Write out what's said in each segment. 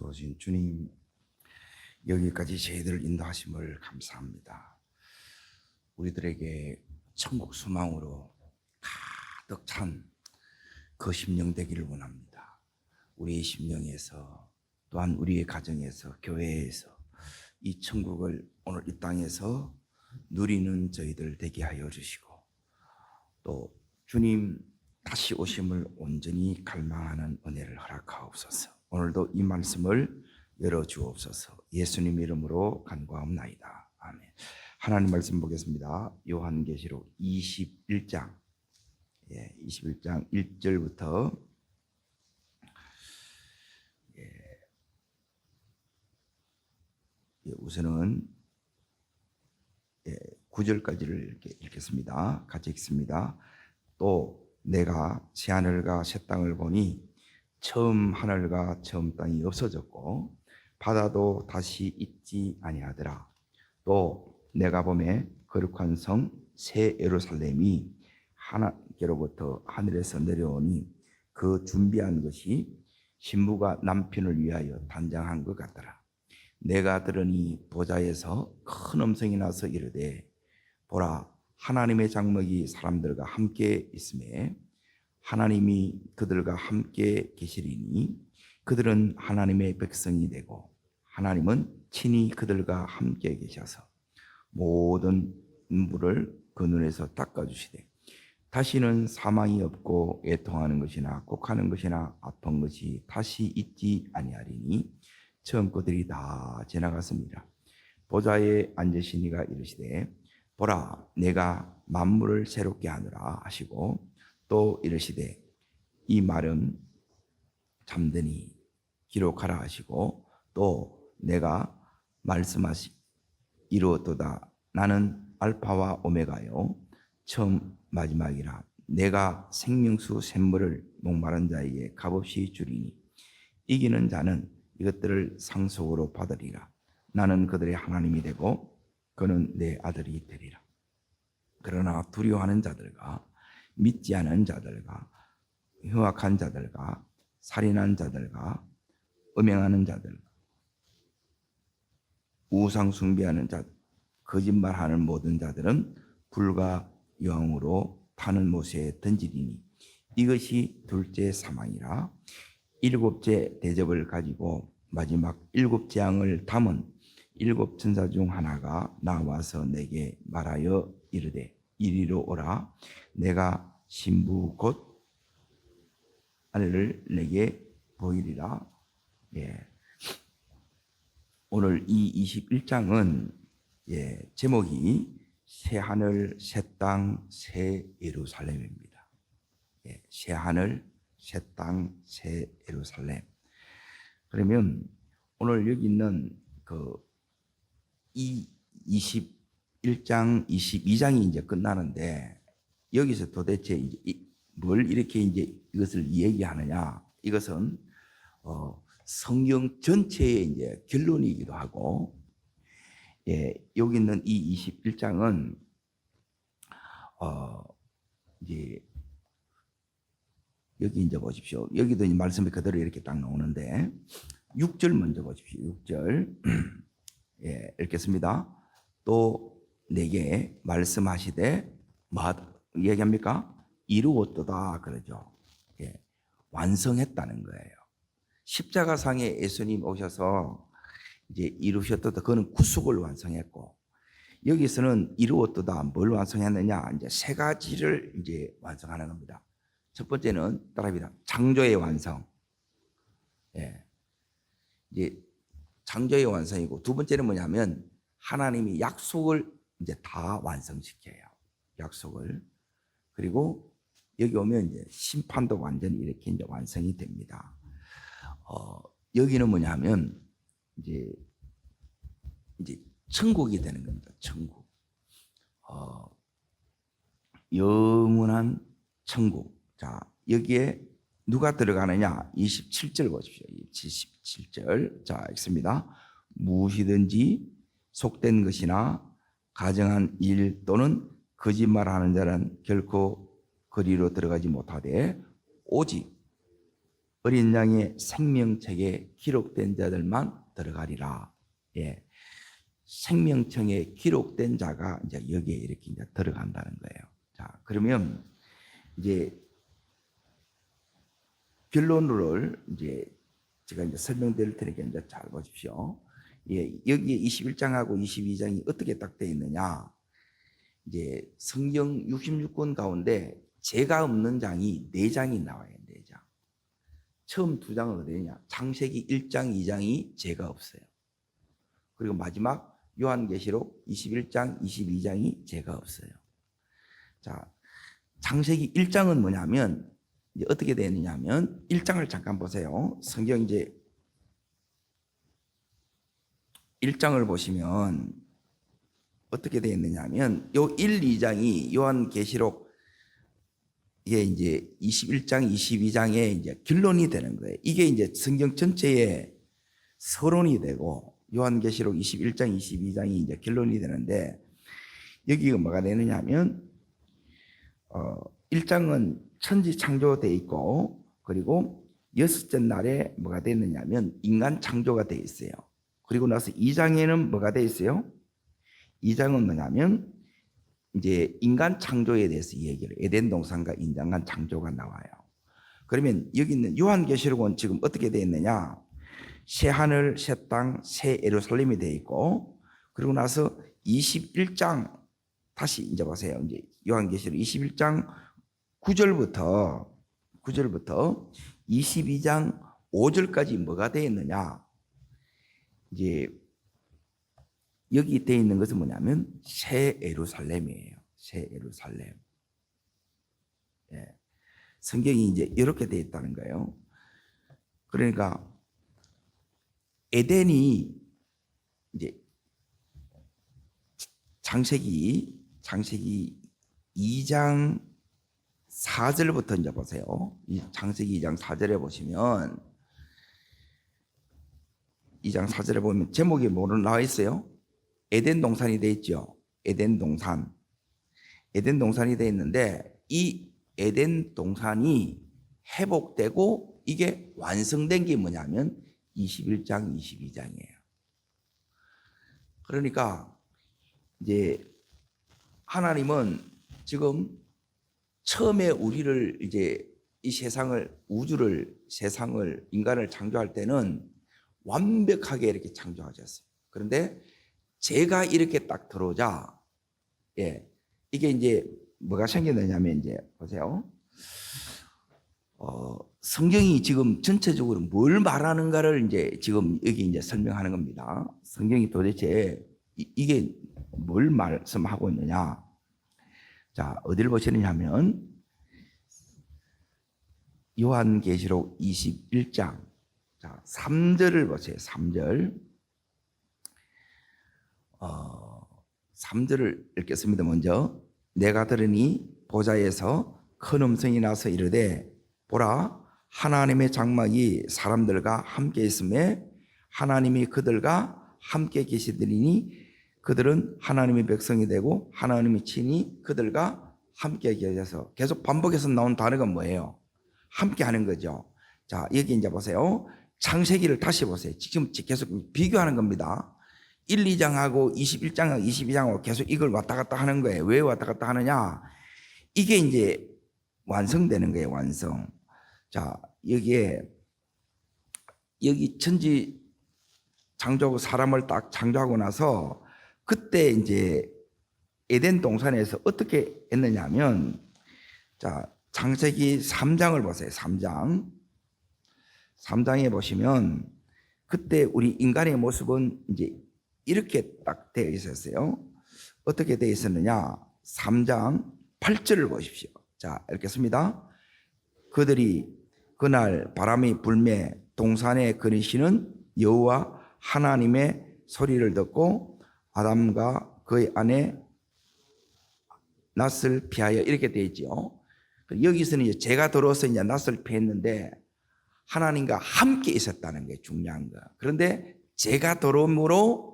주어진 주님, 여기까지 저희들을 인도하심을 감사합니다. 우리들에게 천국 소망으로 가득 찬 그 심령 되기를 원합니다. 우리의 심령에서, 또한 우리의 가정에서, 교회에서 이 천국을 오늘 이 땅에서 누리는 저희들 되게 하여 주시고, 또 주님 다시 오심을 온전히 갈망하는 은혜를 허락하옵소서. 오늘도 이 말씀을 열어주옵소서. 예수님 이름으로 간구하옵나이다. 아멘. 하나님 말씀 보겠습니다. 요한계시록 21장 21장 1절부터 우선은 9절까지를 이렇게 읽겠습니다. 같이 읽습니다. 또 내가 새 하늘과 새 땅을 보니 처음 하늘과 처음 땅이 없어졌고 바다도 다시 있지 아니하더라. 또 내가 보매 거룩한 성 새 예루살렘이 하나님께로부터 하늘에서 내려오니 그 준비한 것이 신부가 남편을 위하여 단장한 것 같더라. 내가 들으니 보좌에서 큰 음성이 나서 이르되, 보라, 하나님의 장막이 사람들과 함께 있음에 하나님이 그들과 함께 계시리니 그들은 하나님의 백성이 되고 하나님은 친히 그들과 함께 계셔서 모든 눈물을 그 눈에서 닦아주시되 다시는 사망이 없고 애통하는 것이나 곡하는 것이나 아픈 것이 다시 있지 아니하리니 처음 것들이 다 지나갔습니다. 보좌에 앉으신 이가 이르시되, 보라, 내가 만물을 새롭게 하노라 하시고 또 이르시되, 이 말은 잠드니 기록하라 하시고 또 내가 말씀하시 이루었도다. 나는 알파와 오메가요 처음 마지막이라. 내가 생명수 샘물을 목마른 자에게 값없이 주리니 이기는 자는 이것들을 상속으로 받으리라. 나는 그들의 하나님이 되고 그는 내 아들이 되리라. 그러나 두려워하는 자들과 믿지 않은 자들과 흉악한 자들과 살인한 자들과 음행하는 자들과 우상 숭배하는 자들, 거짓말하는 모든 자들은 불과 영으로 타는 못에 던지리니 이것이 둘째 사망이라. 일곱째 대접을 가지고 마지막 일곱 재앙을 담은 일곱 천사 중 하나가 나와서 내게 말하여 이르되, 이리로 오라. 내가 신부 곧 아내를 내게 보이리라. 오늘 이 21장은 제목이 새 하늘, 새 땅, 새 예루살렘입니다. 새 하늘, 새 땅, 새 예루살렘. 그러면 오늘 여기 있는 이 21장, 22장이 이제 끝나는데 여기서 도대체 이제 뭘 이렇게 이제 이것을 얘기하느냐? 이것은 성경 전체의 이제 결론이기도 하고, 여기 있는 이 21장은 이제 여기 이제 보십시오. 여기도 이제 말씀이 그대로 이렇게 딱 나오는데 6절 먼저 보십시오. 6절 읽겠습니다. 또 내게 말씀하시되 뭐 얘기합니까? 이루었도다 그러죠. 완성했다는 거예요. 십자가상에 예수님 오셔서 이제 이루셨도다. 그거는 구속을 완성했고, 여기서는 이루었도다. 뭘 완성했느냐? 이제 세 가지를 이제 완성하는 겁니다. 첫 번째는 따라합니다. 창조의 완성. 이제 창조의 완성이고, 두 번째는 뭐냐면 하나님이 약속을 이제 다 완성시켜요. 약속을. 그리고 여기 오면 이제 심판도 완전히 이렇게 이제 완성이 됩니다. 여기는 뭐냐면 이제 천국이 되는 겁니다. 천국. 영원한 천국. 자, 여기에 누가 들어가느냐? 27절 보십시오. 27절. 자, 읽습니다. 무엇이든지 속된 것이나 가정한 일 또는 거짓말하는 자는 결코 거리로 들어가지 못하되 오직 어린 양의 생명책에 기록된 자들만 들어가리라. 예. 생명책에 기록된 자가 이제 여기에 이렇게 이제 들어간다는 거예요. 자, 그러면 이제 결론을 이제 제가 이제 설명드릴 테니까 이제 잘 보십시오. 예, 여기에 21장하고 22장이 어떻게 딱 되어 있느냐. 이제 성경 66권 가운데 죄가 없는 장이 4장이 나와요. 4장. 처음 2장은 어디냐? 창세기 1장, 2장이 죄가 없어요. 그리고 마지막 요한계시록 21장, 22장이 죄가 없어요. 자, 창세기 1장은 뭐냐면 이제 어떻게 되느냐면 1장을 잠깐 보세요. 성경 이제 1장을 보시면 어떻게 되어 있느냐면 요 1, 2장이 요한계시록 이게 이제 21장, 22장의 이제 결론이 되는 거예요. 이게 이제 성경 전체의 서론이 되고 요한계시록 21장, 22장이 이제 결론이 되는데 여기가 뭐가 되느냐면 1장은 천지 창조되어 있고 그리고 6째 날에 뭐가 되느냐면 인간 창조가 되어 있어요. 그리고 나서 2장에는 뭐가 되어 있어요? 2장은 뭐냐면 이제 인간 창조에 대해서 얘기를 에덴 동산과 인간 창조가 나와요. 그러면 여기 있는 요한계시록은 지금 어떻게 되어 있느냐? 새 하늘, 새 땅, 새 예루살렘이 되어 있고 그리고 나서 21장 다시 이제 보세요. 이제 요한계시록 21장 9절부터 22장 5절까지 뭐가 되어 있느냐? 이제 여기 되어 있는 것은 뭐냐면 새 예루살렘이에요. 새 예루살렘. 예. 성경이 이제 이렇게 되어 있다는 거예요. 그러니까 에덴이 이제 창세기 2장 4절부터 이제 보세요. 창세기 2장 4절에 보시면 2장 4절에 보면 제목이 뭐로 나와 있어요? 에덴 동산이 되어 있죠. 에덴 동산. 에덴 동산이 되어 있는데 이 에덴 동산이 회복되고 이게 완성된 게 뭐냐면 21장, 22장이에요. 그러니까 이제 하나님은 지금 처음에 우리를 이제 이 세상을, 우주를, 세상을, 인간을 창조할 때는 완벽하게 이렇게 창조하셨어요. 그런데 죄가 이렇게 딱 들어오자, 예, 이게 이제 뭐가 생겼느냐면 이제 보세요. 성경이 지금 전체적으로 뭘 말하는가를 이제 지금 여기 이제 설명하는 겁니다. 성경이 도대체 이게 뭘 말씀하고 있느냐? 자, 어디를 보시느냐 하면 요한계시록 21장 자, 3절을 보세요. 3절. 3절을 읽겠습니다. 먼저 내가 들으니 보좌에서 큰 음성이 나서 이르되 보라 하나님의 장막이 사람들과 함께 있음에 하나님이 그들과 함께 계시더니 그들은 하나님의 백성이 되고 하나님이 친히 그들과 함께 계셔서 계속 반복해서 나온 단어가 뭐예요? 함께 하는 거죠. 자, 여기 이제 보세요. 창세기를 다시 보세요. 지금 계속 비교하는 겁니다. 1, 2장하고 21장하고 22장하고 계속 이걸 왔다 갔다 하는 거예요. 왜 왔다 갔다 하느냐? 이게 이제 완성되는 거예요. 완성. 자, 여기 천지 창조하고 사람을 딱 창조하고 나서 그때 이제 에덴 동산에서 어떻게 했느냐면 자, 창세기 3장을 보세요. 3장에 보시면 그때 우리 인간의 모습은 이제 이렇게 딱 되어 있었어요. 어떻게 되어 있었느냐? 3장 8절을 보십시오. 자, 읽겠습니다. 그들이 그날 바람이 불매 동산에 거니시는 여호와 하나님의 소리를 듣고 아담과 그의 아내 낫을 피하여 이렇게 되어 있죠. 여기서는 이제 죄가 들어와서 이제 낫을 피했는데 하나님과 함께 있었다는 게 중요한 거. 그런데 죄가 들어옴으로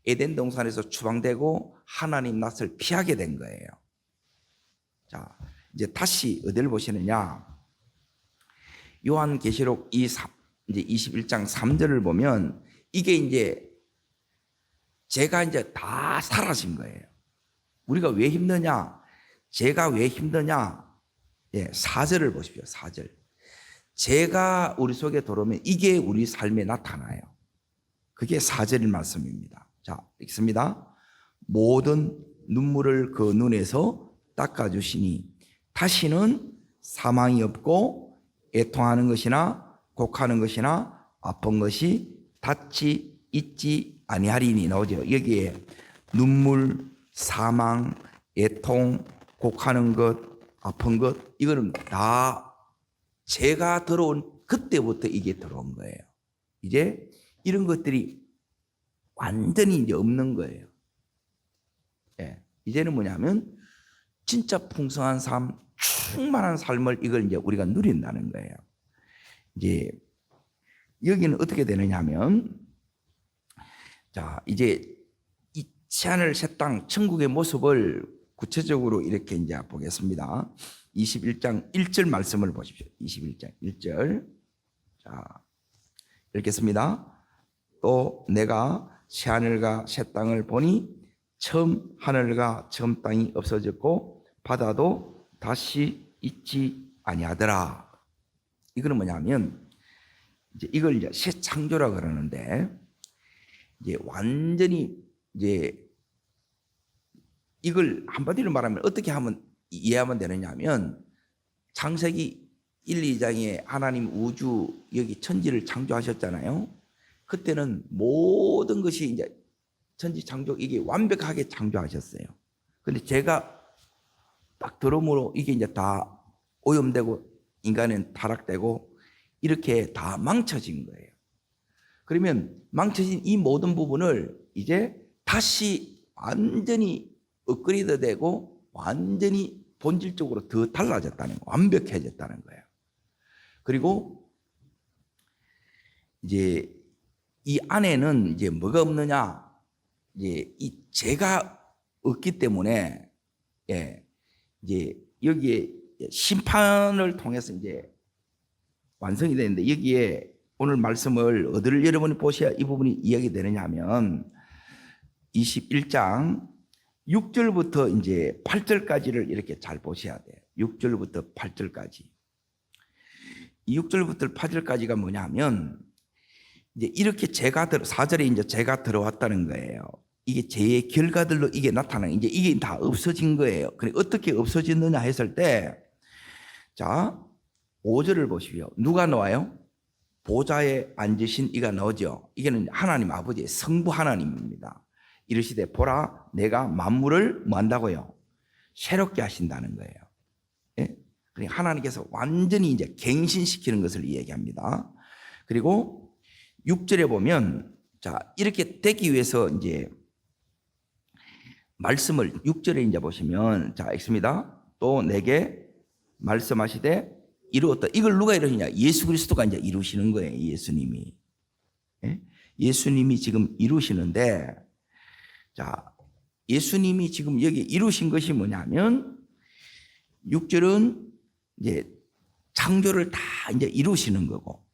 에덴 동산에서 추방되고 하나님 낫을 피하게 된 거예요. 자, 이제 다시 어디를 보시느냐? 요한계시록 이제 21장 3절을 보면 이게 이제 죄가 이제 다 사라진 거예요. 우리가 왜 힘드냐? 죄가 왜 힘드냐? 예, 4절을 보십시오. 4절. 죄가 우리 속에 들어오면 이게 우리 삶에 나타나요. 그게 4절의 말씀입니다. 자, 읽습니다. 모든 눈물을 그 눈에서 닦아주시니 다시는 사망이 없고 애통하는 것이나 곡하는 것이나 아픈 것이 닿지 있지 아니하리니 나오죠. 여기에 눈물, 사망, 애통, 곡하는 것, 아픈 것 이거는 다 죄가 들어온 그때부터 이게 들어온 거예요. 이제 이런 것들이 완전히 이제 없는 거예요. 예, 이제는 뭐냐면 진짜 풍성한 삶, 충만한 삶을 이걸 이제 우리가 누린다는 거예요. 이제 여기는 어떻게 되느냐 하면 자, 이제 이 새하늘 새 땅 천국의 모습을 구체적으로 이렇게 이제 보겠습니다. 21장 1절 말씀을 보십시오. 21장 1절. 자, 읽겠습니다. 또 내가 새 하늘과 새 땅을 보니 처음 하늘과 처음 땅이 없어졌고 바다도 다시 있지 아니하더라. 이거는 뭐냐면 이제 이걸 이제 새 창조라 그러는데 이제 완전히 이제 이걸 한마디로 말하면 어떻게 하면 이해하면 되느냐면 창세기 1, 2장에 하나님 우주 여기 천지를 창조하셨잖아요. 그때는 모든 것이 이제 천지 창조 이게 완벽하게 창조하셨어요. 근데 제가 딱 들어오므로 이게 이제 다 오염되고 인간은 타락되고 이렇게 다 망쳐진 거예요. 그러면 망쳐진 이 모든 부분을 이제 다시 완전히 업그레이드 되고 완전히 본질적으로 더 달라졌다는 거, 완벽해졌다는 거예요. 그리고 이제 이 안에는 이제 뭐가 없느냐? 이제 이 죄가 없기 때문에 예, 이제 여기에 심판을 통해서 이제 완성이 되는데 여기에 오늘 말씀을 어디를 여러분이 보셔야 이 부분이 이야기 되느냐 하면 21장 6절부터 이제 8절까지를 이렇게 잘 보셔야 돼요. 6절부터 8절까지. 이 6절부터 8절까지가 뭐냐 하면 이제 이렇게 죄가 4절에 이제 죄가 들어왔다는 거예요. 이게 죄의 결과들로 이게 나타나는 이제 이게 다 없어진 거예요. 그래 어떻게 없어졌느냐 했을 때 자, 5절을 보시오. 누가 나와요? 보좌에 앉으신 이가 나오죠. 이게는 하나님 아버지의 성부 하나님입니다. 이르시되 보라 내가 만물을 뭐 한다고요? 새롭게 하신다는 거예요. 예? 그러니까 하나님께서 완전히 이제 갱신시키는 것을 이야기합니다. 그리고 6절에 보면 자, 이렇게 되기 위해서 이제 말씀을 6절에 이제 보시면 자, 읽습니다. 또 내게 말씀하시되 이루었다. 이걸 누가 이루시냐? 예수 그리스도가 이제 이루시는 거예요. 예수님이. 예? 예수님이 지금 이루시는데 자, 예수님이 지금 여기 이루신 것이 뭐냐면 6절은 이제 창조를 다 이제 이루시는 거고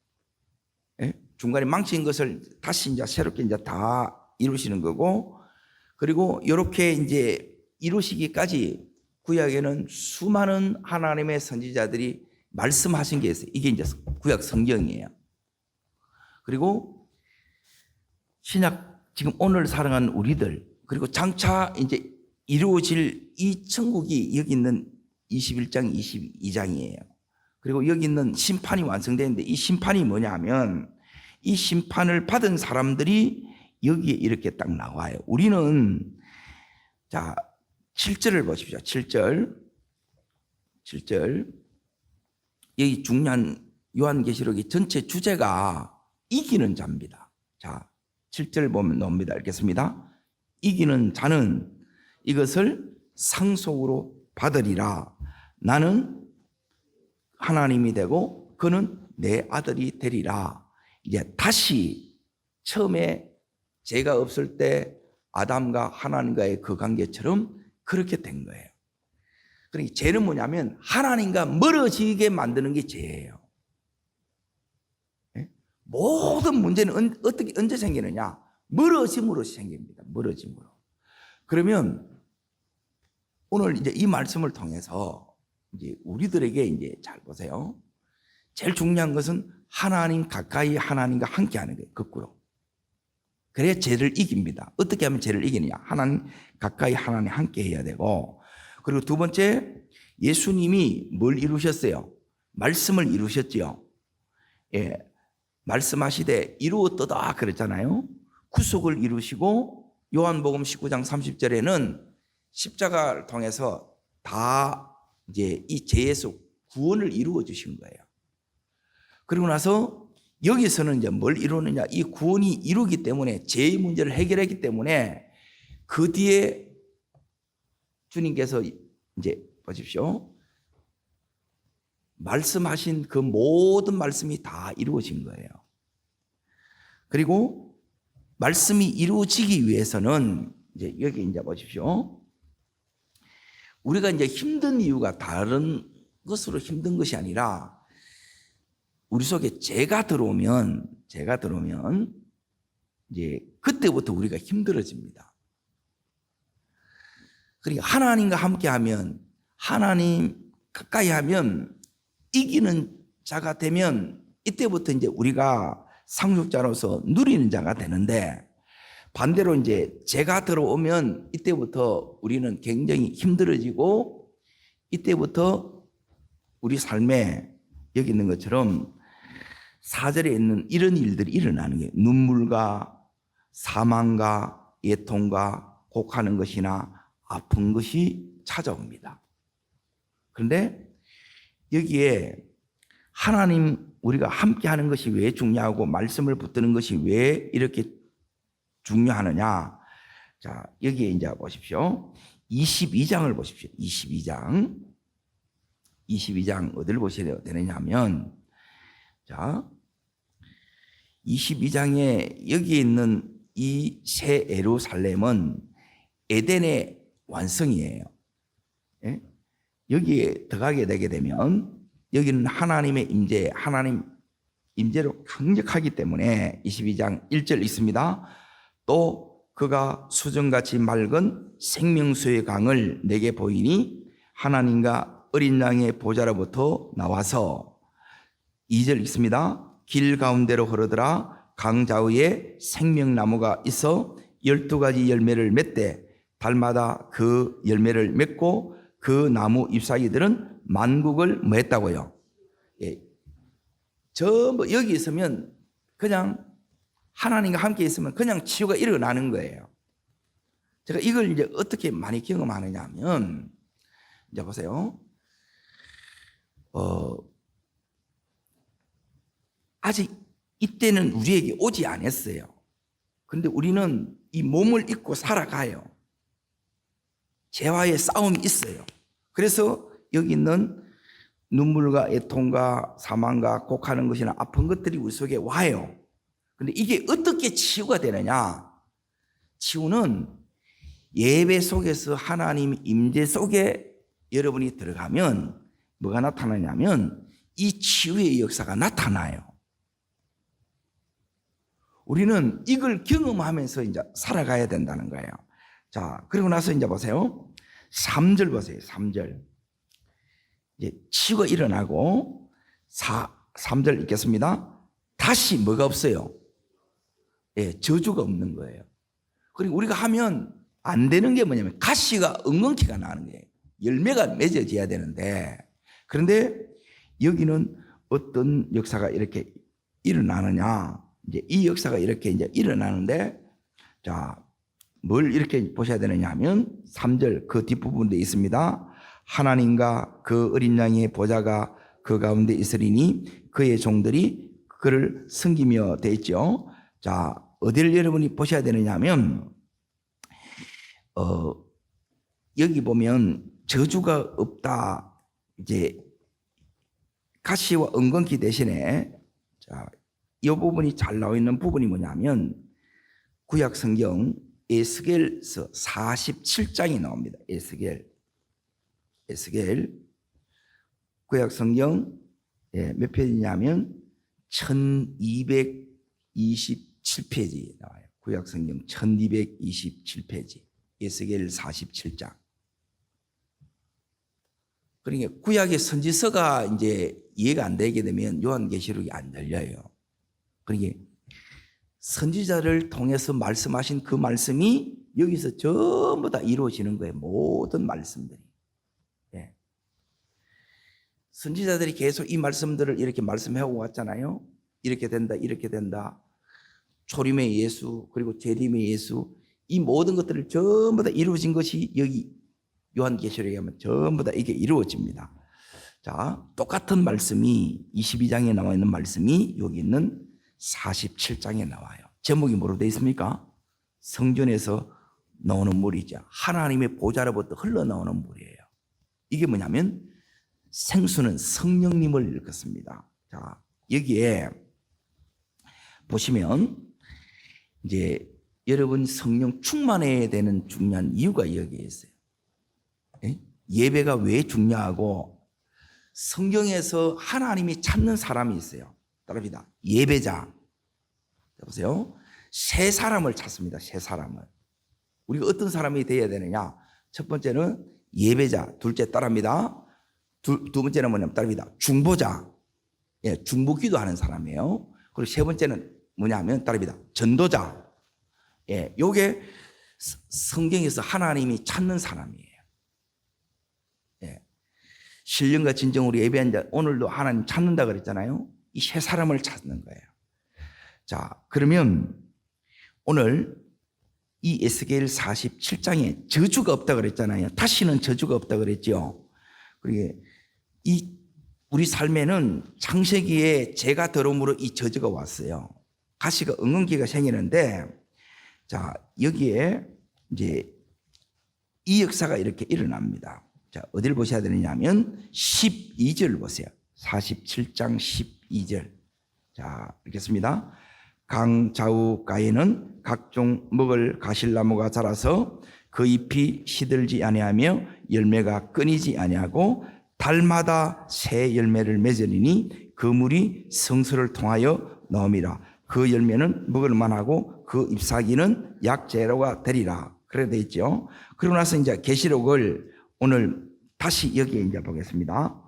예? 중간에 망친 것을 다시 이제 새롭게 이제 다 이루시는 거고 그리고 이렇게 이제 이루시기까지 구약에는 수많은 하나님의 선지자들이 말씀하신 게 있어요. 이게 이제 구약 성경이에요. 그리고 신약 지금 오늘 살아가는 우리들 그리고 장차 이제 이루어질 이 천국이 여기 있는 21장 22장이에요. 그리고 여기 있는 심판이 완성되는데 이 심판이 뭐냐면 이 심판을 받은 사람들이 여기에 이렇게 딱 나와요. 우리는 자 7절을 보십시오. 7절 여기 중요한 요한계시록의 전체 주제가 이기는 자입니다. 자 7절 보면 나옵니다. 읽겠습니다. 이기는 자는 이것을 상속으로 받으리라. 나는 하나님이 되고 그는 내 아들이 되리라. 이제 다시 처음에 죄가 없을 때 아담과 하나님과의 그 관계처럼 그렇게 된 거예요. 그러니까 죄는 뭐냐면 하나님과 멀어지게 만드는 게 죄예요. 모든 문제는 어떻게 언제 생기느냐? 멀어짐으로 생깁니다. 멀어짐으로. 그러면 오늘 이제 이 말씀을 통해서 이제 우리들에게 이제 잘 보세요. 제일 중요한 것은 하나님 가까이 하나님과 함께 하는 거예요. 거꾸로. 그래야 죄를 이깁니다. 어떻게 하면 죄를 이기느냐? 하나님 가까이 하나님 함께 해야 되고, 그리고 두 번째, 예수님이 뭘 이루셨어요? 말씀을 이루셨지요. 예, 말씀하시되 이루었도다 그랬잖아요. 구속을 이루시고 요한복음 19장 30절에는 십자가를 통해서 다 이제 이 죄에서 구원을 이루어 주신 거예요. 그리고 나서 여기서는 이제 뭘 이루느냐? 이 구원이 이루기 때문에 죄의 문제를 해결했기 때문에 그 뒤에 주님께서 이제 보십시오. 말씀하신 그 모든 말씀이 다 이루어진 거예요. 그리고 말씀이 이루어지기 위해서는 이제 여기 이제 보십시오. 우리가 이제 힘든 이유가 다른 것으로 힘든 것이 아니라 우리 속에 죄가 들어오면 이제 그때부터 우리가 힘들어집니다. 그러니까 하나님과 함께하면, 하나님 가까이 하면 이기는 자가 되면 이때부터 이제 우리가 상속자로서 누리는 자가 되는데, 반대로 이제 죄가 들어오면 이때부터 우리는 굉장히 힘들어지고 이때부터 우리 삶에 여기 있는 것처럼 4절에 있는 이런 일들이 일어나는 거예요. 눈물과 사망과 애통과 곡하는 것이나 아픈 것이 찾아옵니다. 그런데 여기에 하나님 우리가 함께 하는 것이 왜 중요하고 말씀을 붙드는 것이 왜 이렇게 중요하느냐? 자, 여기에 이제 보십시오. 22장을 보십시오. 22장 어디를 보셔야 되느냐 하면, 자, 22장에 여기 있는 이 새 예루살렘은 에덴의 완성이에요. 예? 여기에 들어가게 되게 되면 여기는 하나님의 임재, 하나님 임재로 강력하기 때문에 22장 1절 있습니다. 또 그가 수정같이 맑은 생명수의 강을 내게 보이니 하나님과 어린 양의 보좌로부터 나와서 2절 있습니다. 길 가운데로 흐르더라. 강 좌우에 생명나무가 있어 12가지 열매를 맺되 달마다 그 열매를 맺고 그 나무 잎사귀들은 만국을 뭐 했다고요? 예. 전부 여기 있으면 그냥 하나님과 함께 있으면 그냥 치유가 일어나는 거예요. 제가 이걸 이제 어떻게 많이 경험하느냐 하면, 이제 보세요. 아직 이때는 우리에게 오지 않았어요. 그런데 우리는 이 몸을 입고 살아가요. 죄와의 싸움이 있어요. 그래서 여기 있는 눈물과 애통과 사망과 곡하는 것이나 아픈 것들이 우리 속에 와요. 근데 이게 어떻게 치유가 되느냐? 치유는 예배 속에서 하나님 임재 속에 여러분이 들어가면 뭐가 나타나냐면 이 치유의 역사가 나타나요. 우리는 이걸 경험하면서 이제 살아가야 된다는 거예요. 자, 그리고 나서 이제 보세요. 3절 보세요. 3절. 이제 치유가 일어나고 3절 읽겠습니다. 다시 뭐가 없어요? 예, 저주가 없는 거예요. 그리고 우리가 하면 안 되는 게 뭐냐면 가시가 엉겅퀴가 나는 거예요. 열매가 맺어져야 되는데, 그런데 여기는 어떤 역사가 이렇게 일어나느냐? 이제 이 역사가 이렇게 이제 일어나는데, 자, 뭘 이렇게 보셔야 되느냐 하면 3절 그 뒷부분에 있습니다. 하나님과 그 어린 양의 보좌가 그 가운데 있으리니 그의 종들이 그를 섬기며 돼 있죠. 자, 어디를 여러분이 보셔야 되느냐 하면 여기 보면 저주가 없다. 이제 가시와 엉겅퀴 대신에, 자, 이 부분이 잘 나와 있는 부분이 뭐냐면 구약 성경 에스겔서 47장이 나옵니다. 에스겔 구약 성경 몇 편이냐면 1200 1227페이지에 나와요. 구약성경 1227페이지, 에스겔 47장. 그러니까 구약의 선지서가 이제 이해가 안 되게 되면 요한계시록이 안 열려요. 그러니까 선지자를 통해서 말씀하신 그 말씀이 여기서 전부 다 이루어지는 거예요. 모든 말씀들이. 예. 선지자들이 계속 이 말씀들을 이렇게 말씀해오고 왔잖아요. 이렇게 된다, 이렇게 된다. 초림의 예수, 그리고 재림의 예수, 이 모든 것들을 전부 다 이루어진 것이 여기 요한계시록에 하면 전부 다 이게 이루어집니다. 자, 똑같은 말씀이 22장에 나와 있는 말씀이 여기 있는 47장에 나와요. 제목이 뭐로 되어 있습니까? 성전에서 나오는 물이죠. 하나님의 보좌로부터 흘러나오는 물이에요. 이게 뭐냐면 생수는 성령님을 일컫습니다. 자, 여기에 보시면 이제 여러분 성령 충만해야 되는 중요한 이유가 여기에 있어요. 예배가 왜 중요하고 성경에서 하나님이 찾는 사람이 있어요. 따라합니다. 예배자. 보세요. 세 사람을 찾습니다. 세 사람을. 우리가 어떤 사람이 되어야 되느냐? 첫 번째는 예배자. 둘째 따라합니다. 두 번째는 뭐냐면 따라합니다. 중보자. 예, 중보기도 하는 사람이에요. 그리고 세 번째는 뭐냐면 따라합니다. 전도자. 예, 요게 성경에서 하나님이 찾는 사람이에요. 예. 신령과 진정으로 예배한 자, 오늘도 하나님 찾는다 그랬잖아요. 이 세 사람을 찾는 거예요. 자, 그러면 오늘 이 에스겔 47장에 저주가 없다 그랬잖아요. 다시는 저주가 없다 그랬죠. 그리고 이 우리 삶에는 창세기에 죄가 들어옴으로 이 저주가 왔어요. 가시가 응응기가 생기는데, 자, 여기에 이제 이 역사가 이렇게 일어납니다. 자, 어디를 보셔야 되느냐면 12절 보세요. 47장 12절. 자, 읽겠습니다. 강 좌우가에는 각종 먹을 가실나무가 자라서 그 잎이 시들지 아니하며 열매가 끊이지 아니하고 달마다 새 열매를 맺으리니 그 물이 성소를 통하여 나옴이라. 그 열매는 먹을 만하고 그 잎사귀는 약재료가 되리라. 그래 돼 있죠. 그러고 나서 이제 계시록을 오늘 다시 여기에 이제 보겠습니다.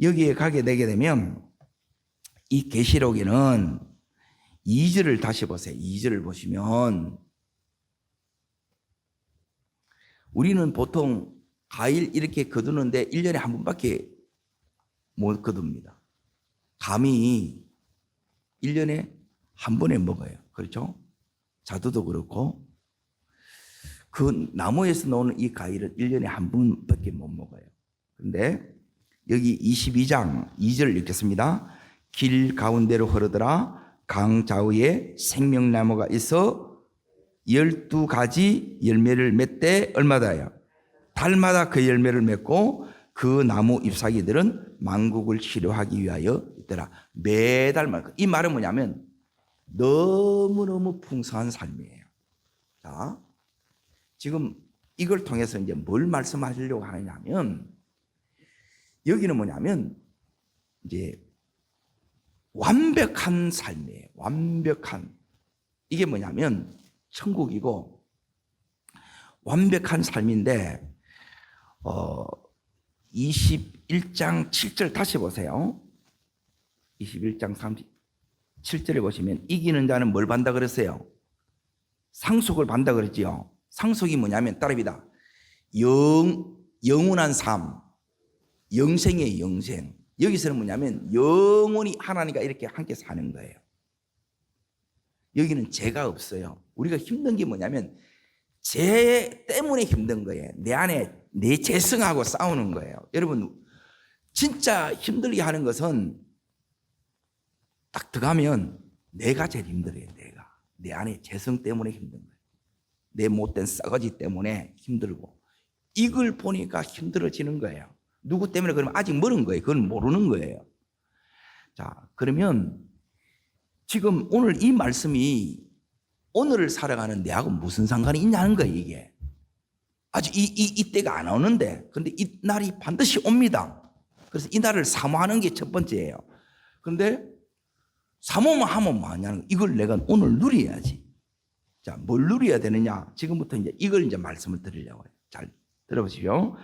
여기에 가게 되게 되면 이 계시록에는 2절을 다시 보세요. 2절을 보시면 우리는 보통 과일 이렇게 거두는데 1년에 한 번밖에 못 거둡니다. 감이 1년에 한 번에 먹어요. 그렇죠? 자두도 그렇고 그 나무에서 나오는 이 과일은 1년에 한 번밖에 못 먹어요. 그런데 여기 22장 2절 읽겠습니다. 길 가운데로 흐르더라. 강 좌우에 생명나무가 있어 12가지 열매를 맺되 얼마다요? 달마다 그 열매를 맺고 그 나무 잎사귀들은 만국을 치료하기 위하여 있더라. 매달마다. 이 말은 뭐냐면 너무너무 풍성한 삶이에요. 자, 지금 이걸 통해서 이제 뭘 말씀하시려고 하느냐면 여기는 뭐냐면 이제 완벽한 삶이에요. 완벽한. 이게 뭐냐면 천국이고 완벽한 삶인데 21장 7절 다시 보세요. 21장 37절에 보시면 이기는 자는 뭘 받는다 그랬어요? 상속을 받는다 그랬지요. 상속이 뭐냐면 따릅니다. 영원한 삶, 영생의 영생. 여기서는 뭐냐면 영원히 하나님과 이렇게 함께 사는 거예요. 여기는 죄가 없어요. 우리가 힘든 게 뭐냐면 죄 때문에 힘든 거예요. 내 안에 내 죄성하고 싸우는 거예요. 여러분 진짜 힘들게 하는 것은 딱 들어가면 내가 제일 힘들어요. 내가 내 안에 죄성 때문에 힘든 거예요. 내 못된 싸가지 때문에 힘들고 이걸 보니까 힘들어지는 거예요. 누구 때문에 그러면 아직 모르는 거예요. 그건 모르는 거예요. 자, 그러면 지금 오늘 이 말씀이 오늘을 살아가는 내하고 무슨 상관이 있냐는 거예요, 이게. 아직 이 때가 안 오는데, 근데 이 날이 반드시 옵니다. 그래서 이 날을 사모하는 게 첫 번째예요. 그런데 사모만 하면 뭐하냐는 거예요. 이걸 내가 오늘 누려야지. 자, 뭘 누려야 되느냐? 지금부터 이제 이걸 이제 말씀을 드리려고 해요. 잘 들어보시죠.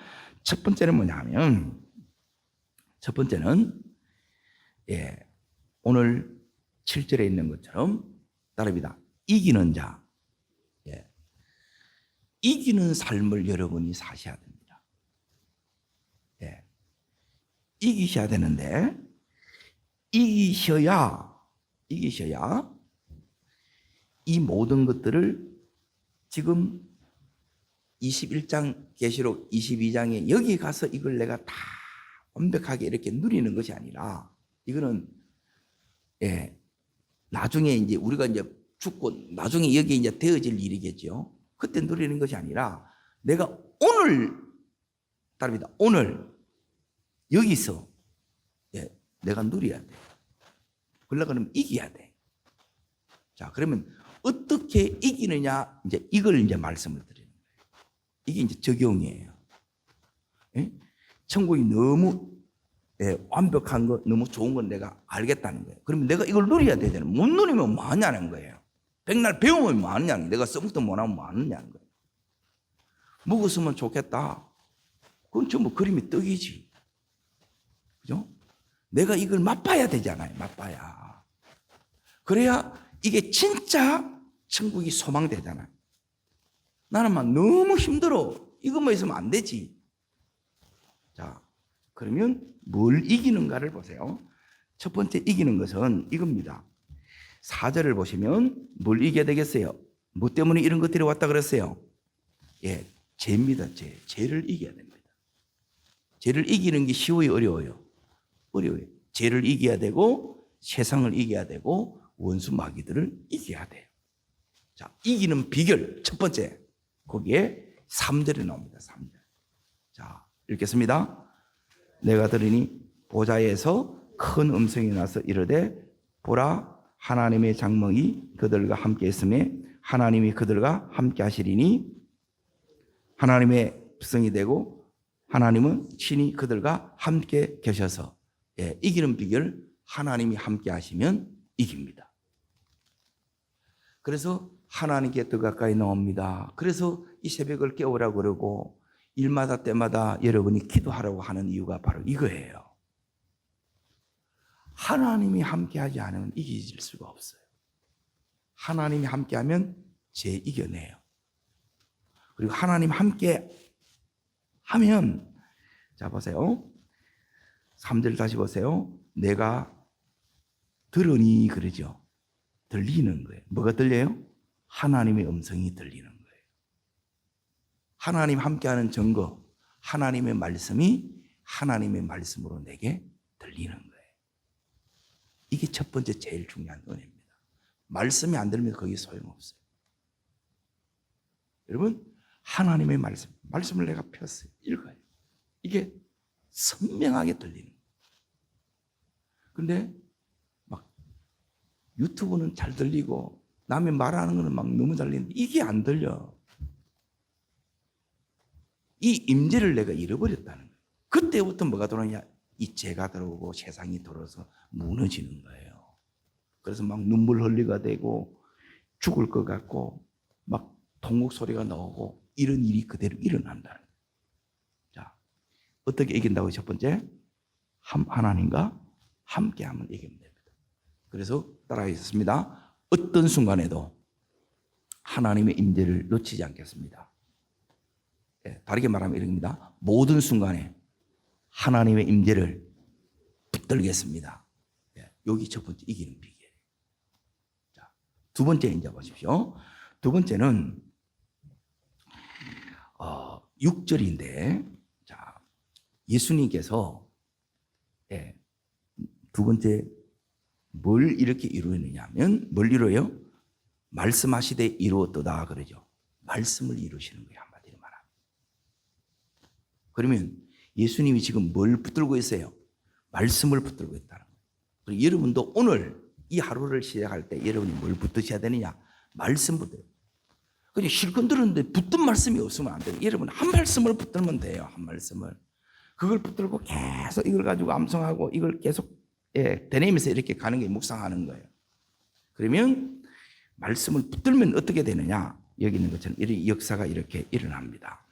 첫 번째는 뭐냐면, 첫 번째는, 오늘 7절에 있는 것처럼 따릅니다. 이기는 자. 이기는 삶을 여러분이 사셔야 됩니다. 이기셔야 되는데, 이기셔야 이 모든 것들을 지금 21장 계시록 22장에 여기 가서 이걸 내가 다 완벽하게 이렇게 누리는 것이 아니라, 이거는 나중에 이제 우리가 이제 죽고 나중에 여기 이제 되어질 일이겠죠. 그때 누리는 것이 아니라 내가 오늘 따릅니다. 오늘 여기서 내가 누려야 돼. 그러려면 이겨야 돼. 자, 그러면 어떻게 이기느냐, 이제 이걸 이제 말씀을 드리는 거예요. 이게 이제 적용이에요. 천국이 너무 완벽한 거, 너무 좋은 건 내가 알겠다는 거예요. 그러면 내가 이걸 누려야 되잖아요. 못 누리면 뭐 하냐는 거예요. 백날 배우면 뭐 하느냐는 거예요. 내가 써먹도 못하면 뭐 하느냐는 거예요. 먹었으면 좋겠다. 그건 전부 그림이 떡이지. 그죠? 내가 이걸 맛봐야 되잖아요. 맛봐야. 그래야 이게 진짜 천국이 소망되잖아요. 나는 막 너무 힘들어. 이것만 있으면 안 되지. 자, 그러면 뭘 이기는가를 보세요. 첫 번째 이기는 것은 이겁니다. 4절을 보시면 뭘 이겨야 되겠어요? 뭐 때문에 이런 것들이 왔다 그랬어요? 죄입니다. 죄를 이겨야 됩니다. 죄를 이기는 게 쉬워요, 어려워요? 어려워요. 죄를 이겨야 되고 세상을 이겨야 되고 원수 마귀들을 이겨야 돼요. 자, 이기는 비결 첫 번째, 거기에 3절에 나옵니다. 3절. 자, 읽겠습니다. 내가 들으니 보좌에서 큰 음성이 나서 이르되 보라, 하나님의 장막이 그들과 함께 있음에 하나님이 그들과 함께 하시리니 하나님의 백성이 되고 하나님은 친히 그들과 함께 계셔서, 이기는 비결, 하나님이 함께 하시면 이깁니다. 그래서 하나님께 더 가까이 나옵니다. 그래서 이 새벽을 깨우라고 그러고 일마다 때마다 여러분이 기도하라고 하는 이유가 바로 이거예요. 하나님이 함께하지 않으면 이길 수가 없어요. 하나님이 함께하면 죄 이겨내요. 그리고 하나님 함께 하면, 자 보세요. 3절 다시 보세요. 내가 들으니 그러죠. 들리는 거예요. 뭐가 들려요? 하나님의 음성이 들리는 거예요. 하나님 함께하는 증거, 하나님의 말씀이 하나님의 말씀으로 내게 들리는 거예요. 이게 첫 번째 제일 중요한 은혜입니다. 말씀이 안 들으면 거기 소용없어요. 여러분, 하나님의 말씀을 내가 폈어요. 읽어요. 이게 선명하게 들리는 거예요. 근데 막 유튜브는 잘 들리고 남이 말하는 거는 막 너무 잘 들리는데 이게 안 들려. 이 임재를 내가 잃어버렸다는 거예요. 그때부터 뭐가 들어오냐? 이 죄가 들어오고 세상이 들어서 무너지는 거예요. 그래서 막 눈물 흘리가 되고 죽을 것 같고 막 통곡 소리가 나오고 이런 일이 그대로 일어난다는 거예요. 자, 어떻게 이긴다고? 첫 번째, 하나님과 함께하면 이기면 됩니다. 그래서 따라하겠습니다. 어떤 순간에도 하나님의 임재를 놓치지 않겠습니다. 다르게 말하면 이렇습니다. 모든 순간에 하나님의 임재를 붙들겠습니다. 여기 첫 번째 이기는 비결. 자, 두 번째 이제 보십시오. 두 번째는 6절인데, 자, 예수님께서 두 번째 뭘 이렇게 이루느냐면, 뭘 이루어요? 말씀하시되 이루었도다 그러죠. 말씀을 이루시는 거예요, 한마디로 말하면. 그러면 예수님이 지금 뭘 붙들고 있어요? 말씀을 붙들고 있다는 거예요. 그리고 여러분도 오늘 이 하루를 시작할 때 여러분이 뭘 붙드셔야 되느냐? 말씀 붙들어요. 그냥 실컷 들었는데 붙든 말씀이 없으면 안 돼요. 여러분 한 말씀을 붙들면 돼요. 한 말씀을. 그걸 붙들고 계속 이걸 가지고 암송하고 이걸 계속 예, 되뇌면서 이렇게 가는 게 묵상하는 거예요. 그러면 말씀을 붙들면 어떻게 되느냐? 여기 있는 것처럼 이 역사가 이렇게 일어납니다.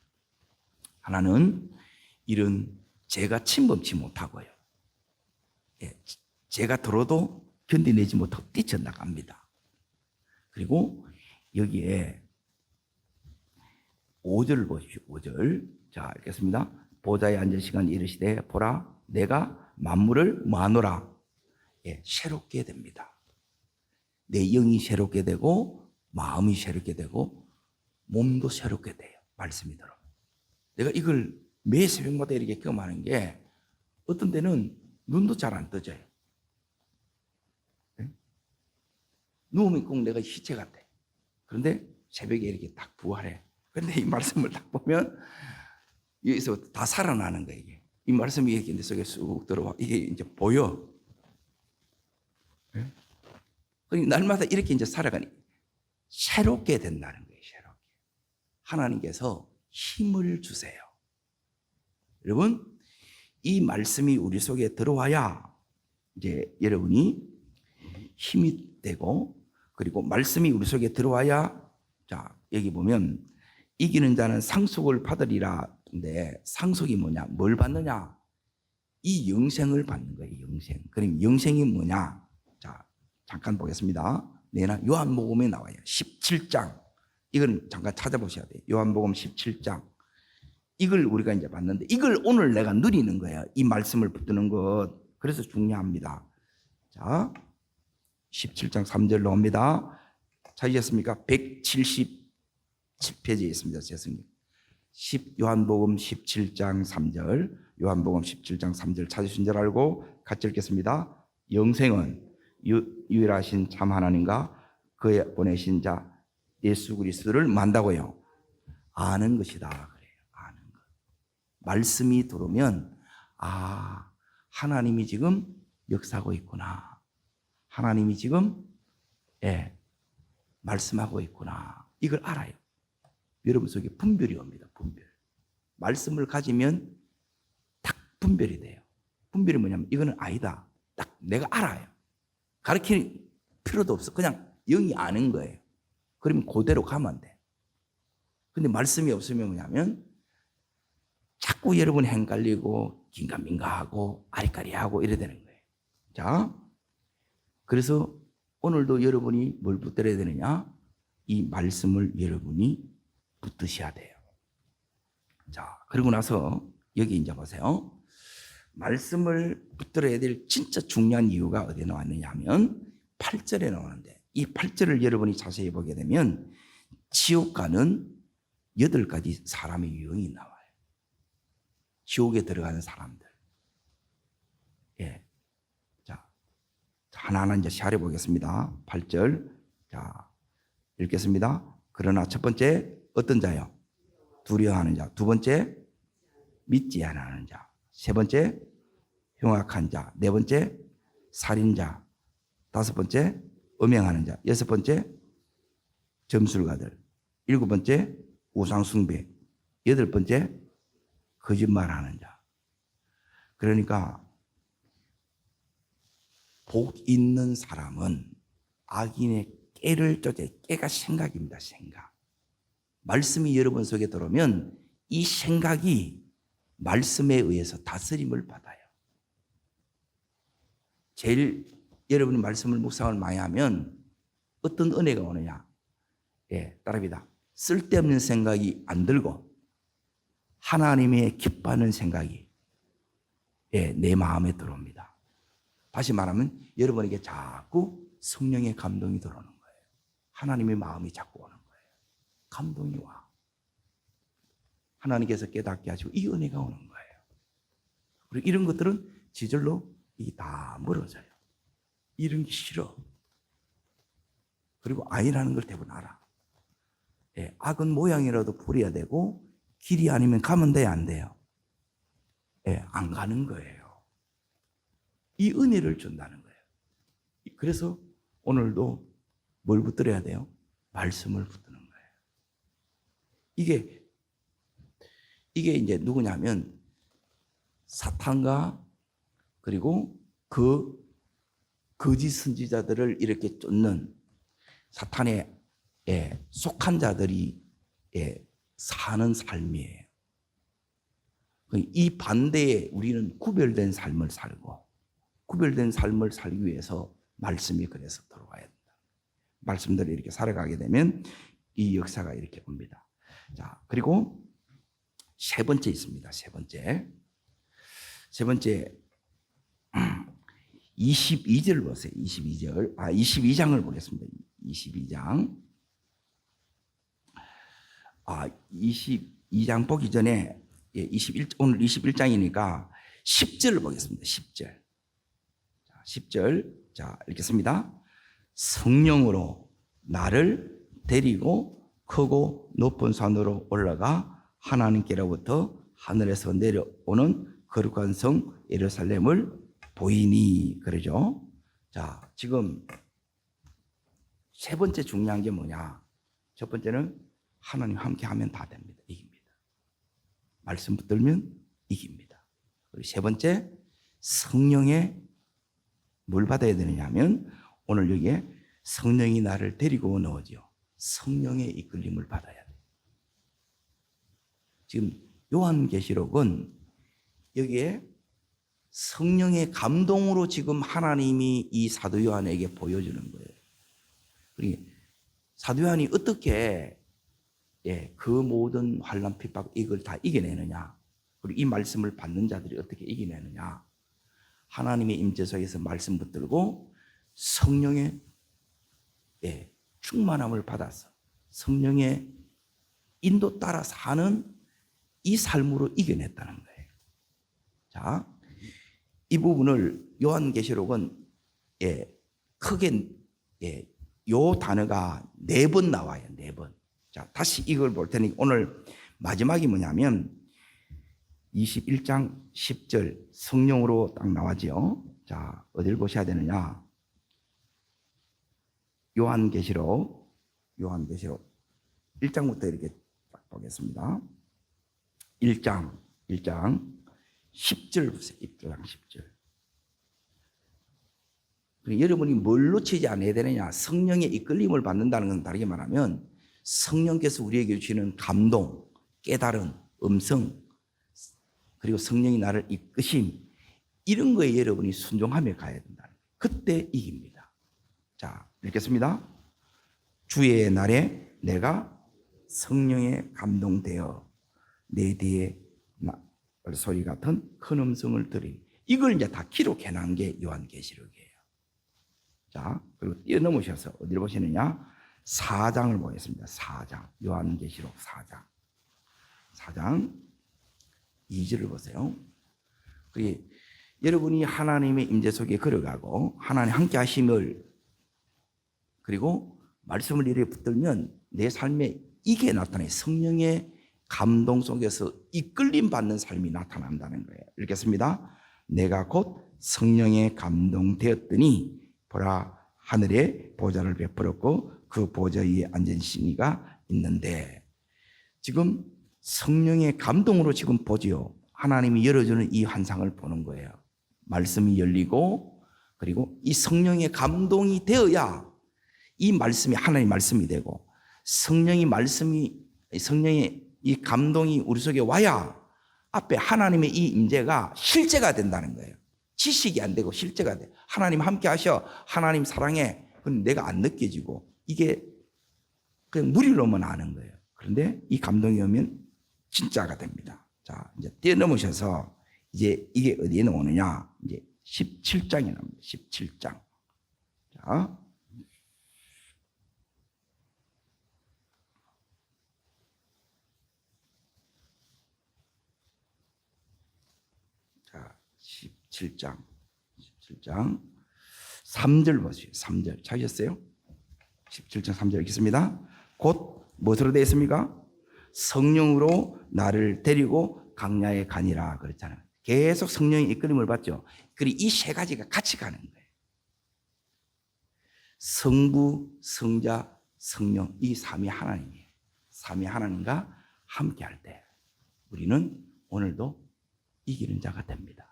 하나는 이런 죄가 침범치 못하고요. 예, 죄가 들어도 견디내지 못하고 뛰쳐나갑니다. 그리고 여기에 5절 보십시오. 5절. 자, 읽겠습니다. 보좌에 앉을 시간 이르시되 보라 내가 만물을 마노라. 예, 새롭게 됩니다. 내 영이 새롭게 되고 마음이 새롭게 되고 몸도 새롭게 돼요. 말씀이 들어. 내가 이걸 매 새벽마다 이렇게 경험하는 게 어떤 때는 눈도 잘 안 떠져요. 네? 누우면 꼭 내가 시체 같아. 그런데 새벽에 이렇게 딱 부활해. 그런데 이 말씀을 딱 보면 여기서 다 살아나는 거예요. 이게. 이 말씀이 이렇게 내 속에 쑥 들어와. 이게 이제 보여. 네? 그러니까 날마다 이렇게 이제 살아가니 새롭게 된다는 거예요. 새롭게. 하나님께서 힘을 주세요. 여러분, 이 말씀이 우리 속에 들어와야 이제 여러분이 힘이 되고, 그리고 말씀이 우리 속에 들어와야, 자, 여기 보면 이기는 자는 상속을 받으리라. 근데 상속이 뭐냐? 뭘 받느냐? 이 영생을 받는 거예요. 영생. 그럼 영생이 뭐냐? 자, 잠깐 보겠습니다. 내나 요한복음에 나와요. 17장. 이건 잠깐 찾아보셔야 돼요. 요한복음 17장. 이걸 우리가 이제 봤는데 이걸 오늘 내가 누리는 거예요. 이 말씀을 붙드는 것. 그래서 중요합니다. 자, 17장 3절 나옵니다. 찾으셨습니까? 177페이지에 있습니다. 죄송합니다. 요한복음 17장 3절. 요한복음 17장 3절 찾으신 줄 알고 같이 읽겠습니다. 영생은 유일하신 참 하나님과 그의 보내신 자 예수 그리스도를 만다고요. 아는 것이다. 그래요. 아는 것. 말씀이 들어오면 아, 하나님이 지금 역사하고 있구나. 하나님이 지금 말씀하고 있구나. 이걸 알아요. 여러분 속에 분별이 옵니다. 분별. 말씀을 가지면 딱 분별이 돼요. 분별이 뭐냐면 이거는 아니다. 딱 내가 알아요. 가르칠 필요도 없어. 그냥 영이 아는 거예요. 그러면 그대로 가면 돼. 근데 말씀이 없으면 뭐냐면 자꾸 여러분 헷갈리고 긴가민가하고 아리까리하고 이래 되는 거예요. 자, 그래서 오늘도 여러분이 뭘 붙들어야 되느냐? 이 말씀을 여러분이 붙드셔야 돼요. 자, 그러고 나서 여기 이제 보세요. 말씀을 붙들어야 될 진짜 중요한 이유가 어디에 나왔느냐 하면 8절에 나오는데 이 8절을 여러분이 자세히 보게 되면 지옥 가는 8가지 사람의 유형이 나와요. 지옥에 들어가는 사람들. 예. 자, 하나하나 이제 샤려 보겠습니다. 8절. 자, 읽겠습니다. 그러나 첫 번째 어떤 자요? 두려워하는 자. 두 번째 믿지 않는 자. 세 번째 흉악한 자. 네 번째 살인자. 다섯 번째 음행하는 자. 여섯 번째 점술가들. 일곱 번째 우상숭배. 여덟 번째 거짓말하는 자. 그러니까 복 있는 사람은 악인의 깨를 쫓아. 깨가 생각입니다. 생각. 말씀이 여러분 속에 들어오면 이 생각이 말씀에 의해서 다스림을 받아요. 제일 여러분이 말씀을 묵상을 많이 하면 어떤 은혜가 오느냐? 예, 따라합니다. 쓸데없는 생각이 안 들고 하나님의 기뻐하는 생각이 내 마음에 들어옵니다. 다시 말하면 여러분에게 자꾸 성령의 감동이 들어오는 거예요. 하나님의 마음이 자꾸 오는 거예요. 감동이 와. 하나님께서 깨닫게 하시고 이 은혜가 오는 거예요. 그리고 이런 것들은 지절로 이게 다 멀어져요. 이런 게 싫어. 그리고 아니라는 걸 대부분 알아. 악은 모양이라도 부려야 되고 길이 아니면 가면 돼야 안 돼요. 안 가는 거예요. 이 은혜를 준다는 거예요. 그래서 오늘도 뭘 붙들어야 돼요? 말씀을 붙드는 거예요. 이게 이제 누구냐면 사탄과 그리고 그 거짓 선지자들을 이렇게 쫓는 사탄의 속한 자들이 사는 삶이에요. 이 반대에 우리는 구별된 삶을 살고, 구별된 삶을 살기 위해서 말씀이 그래서 들어와야 된다. 말씀대로 이렇게 살아가게 되면 이 역사가 이렇게 옵니다. 자, 그리고 세 번째 있습니다. 세 번째 22절 보세요. 22장을 보겠습니다. 22장. 22장 보기 전에 오늘 21장이니까 10절을 보겠습니다. 10절. 10절. 자, 읽겠습니다. 성령으로 나를 데리고 크고 높은 산으로 올라가 하나님께로부터 하늘에서 내려오는 거룩한 성 예루살렘을 보이니, 그러죠. 자, 지금 세 번째 중요한 게 뭐냐? 첫 번째는 하나님 함께 하면 다 됩니다. 이깁니다. 말씀 붙들면 이깁니다. 그리고 세 번째, 성령의 뭘 받아야 되느냐 하면 오늘 여기에 성령이 나를 데리고 넣어죠. 성령의 이끌림을 받아야 돼요. 지금 요한계시록은 여기에 성령의 감동으로 지금 하나님이 이 사도 요한에게 보여주는 거예요. 그리고 사도 요한이 어떻게 그 모든 환난 핍박 이걸 다 이겨내느냐, 그리고 이 말씀을 받는 자들이 어떻게 이겨내느냐, 하나님의 임재 속에서 말씀 붙들고 성령의 충만함을 받아서 성령의 인도 따라 사는 이 삶으로 이겨냈다는 거예요. 자, 이 부분을 요한계시록은 크게 요 단어가 4번 나와요. 4번. 자, 다시 이걸 볼 테니 오늘 마지막이 뭐냐면 21장 10절 성령으로 딱 나와죠. 자, 어딜 보셔야 되느냐? 요한계시록 1장부터 이렇게 딱 보겠습니다. 1장 10절 보세요. 1장 10절. 여러분이 뭘 놓치지 않아야 되느냐? 성령의 이끌림을 받는다는 건 다르게 말하면 성령께서 우리에게 주시는 감동, 깨달음, 음성, 그리고 성령이 나를 이끄심, 이런 거에 여러분이 순종하며 가야 된다. 그때 이깁니다. 자, 읽겠습니다. 주의 날에 내가 성령에 감동되어 내 뒤에 소리 같은 큰 음성을 들으니, 이걸 이제 다 기록해놓은 게 요한계시록이에요. 자, 그리고 뛰어넘으셔서 어디를 보시느냐? 4장을 보겠습니다. 4장, 요한계시록 4장 2절을 보세요. 여러분이 하나님의 임재 속에 걸어가고 하나님 함께 하심을, 그리고 말씀을 이렇게 붙들면 내 삶에 이게 나타나요. 성령의 감동 속에서 이끌림 받는 삶이 나타난다는 거예요. 읽겠습니다. 내가 곧 성령의 감동되었더니 보라, 하늘에 보좌를 베풀었고 그 보좌 위에 앉으신 이가 있는데, 지금 성령의 감동으로 지금 보지요. 하나님이 열어주는 이 환상을 보는 거예요. 말씀이 열리고, 그리고 이 성령의 감동이 되어야 이 말씀이 하나님의 말씀이 되고, 성령의 이 감동이 우리 속에 와야 앞에 하나님의 이 임재가 실제가 된다는 거예요. 지식이 안 되고 실제가 돼. 하나님 함께 하셔, 하나님 사랑해. 그건 내가 안 느껴지고 이게 그냥 무리로만 아는 거예요. 그런데 이 감동이 오면 진짜가 됩니다. 자, 이제 뛰어넘으셔서 이제 이게 어디에 나오느냐? 이제 17장에 나옵니다. 17장. 자, 17장 3절 보세요. 3절 찾으셨어요? 17장 3절 읽겠습니다. 곧 무엇으로 되어 있습니까? 성령으로 나를 데리고 강야에 가니라 그랬잖아요. 계속 성령의 이끌림을 받죠. 그리고 이 세 가지가 같이 가는 거예요. 성부, 성자, 성령, 이 삼위 하나님이에요. 삼위 하나님과 함께 할 때 우리는 오늘도 이기는 자가 됩니다.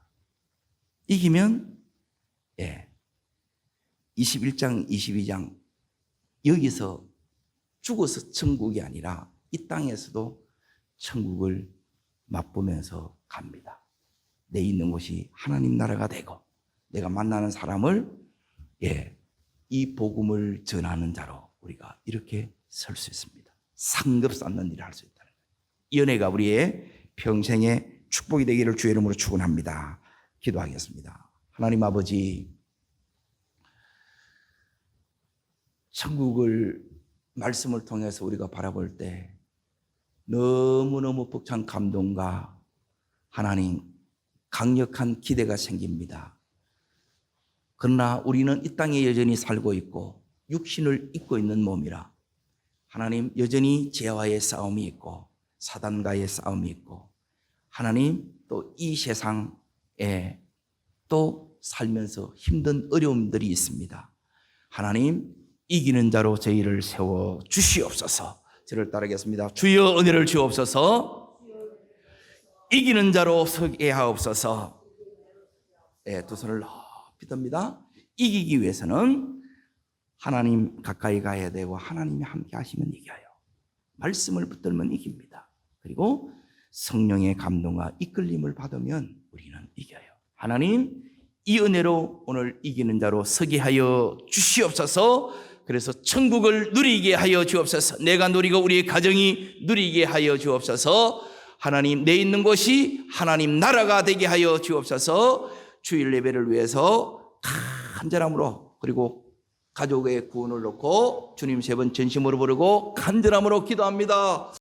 이기면 21장, 22장 여기서 죽어서 천국이 아니라 이 땅에서도 천국을 맛보면서 갑니다. 내 있는 곳이 하나님 나라가 되고 내가 만나는 사람을 이 복음을 전하는 자로 우리가 이렇게 설 수 있습니다. 상급 쌓는 일을 할 수 있다는 거예요. 이 은혜가 우리의 평생의 축복이 되기를 주의 이름으로 축원합니다. 기도하겠습니다. 하나님 아버지, 천국을 말씀을 통해서 우리가 바라볼 때 너무너무 벅찬 감동과 하나님 강력한 기대가 생깁니다. 그러나 우리는 이 땅에 여전히 살고 있고 육신을 입고 있는 몸이라 하나님 여전히 죄와의 싸움이 있고 사단과의 싸움이 있고 하나님 또 이 세상에 또 살면서 힘든 어려움들이 있습니다. 하나님 이기는 자로 저희를 세워 주시옵소서. 저를 따르겠습니다. 주여 은혜를 주옵소서. 이기는 자로 서게 하옵소서. 두 손을 높이 듭니다. 이기기 위해서는 하나님 가까이 가야 되고 하나님이 함께 하시면 이겨요. 말씀을 붙들면 이깁니다. 그리고 성령의 감동과 이끌림을 받으면 우리는 이겨요. 하나님 이 은혜로 오늘 이기는 자로 서게 하여 주시옵소서. 그래서 천국을 누리게 하여 주옵소서. 내가 누리고 우리의 가정이 누리게 하여 주옵소서. 하나님 내 있는 곳이 하나님 나라가 되게 하여 주옵소서. 주일 예배를 위해서 간절함으로 그리고 가족의 구원을 놓고 주님 세 번 전심으로 부르고 간절함으로 기도합니다.